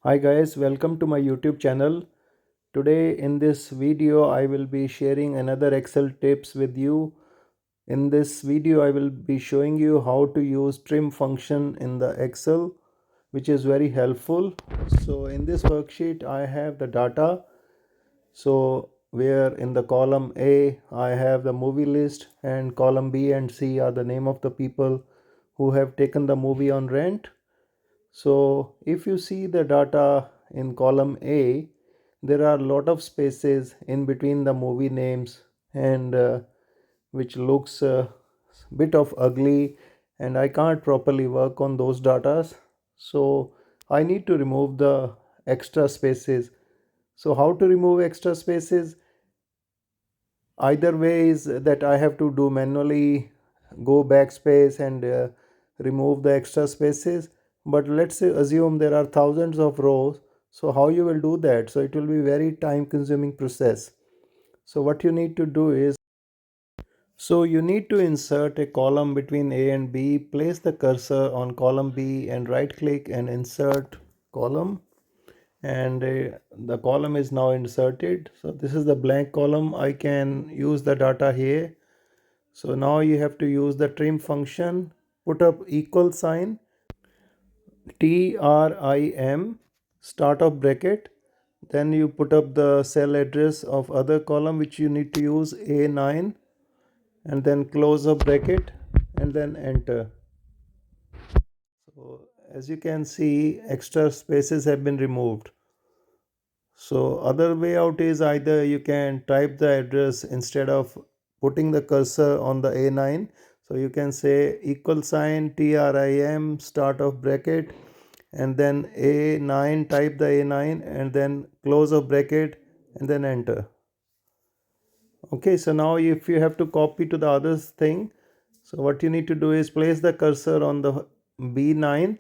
Hi guys, welcome to my YouTube channel. Today in this video I will be sharing another Excel tips with you. In this video I will be showing you how to use trim function in the Excel, which is very helpful. So in this worksheet I have the data. So where in the column A I have the movie list and column B and C are the name of the people who have taken the movie on rent. So if you see the data in column A, there are a lot of spaces in between the movie names and which looks a bit of ugly, and I can't properly work on those datas. So I need to remove the extra spaces. So how to remove extra spaces? Either way is that I have to do manually, go backspace and remove the extra spaces. But let's say assume there are thousands of rows. So how you will do that? So it will be very time consuming process. So what you need to do is, so you need to insert a column between A and B, place the cursor on column B and right click and insert column, and the column is now inserted. So this is the blank column. I can use the data here. So now you have to use the trim function, put up equal sign, trim, start of bracket, then you put up the cell address of other column which you need to use A9, and then close of bracket and then enter. So as you can see, extra spaces have been removed. So other way out is either you can type the address instead of putting the cursor on the A9. So you can say equal sign trim start of bracket and then A9, type the A9 and then close of bracket and then enter. Okay, so now if you have to copy to the other thing, so what you need to do is place the cursor on the B9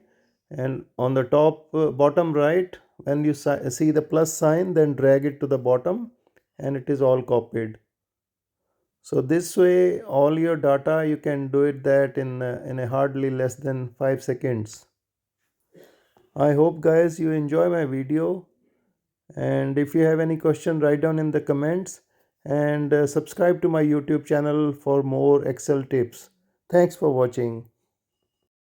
and on the top bottom right, when you see the plus sign, then drag it to the bottom and it is all copied. So this way all your data you can do it that in a hardly less than 5 seconds. I hope guys you enjoy my video, and if you have any question, write down in the comments, and subscribe to my YouTube channel for more Excel tips. Thanks for watching.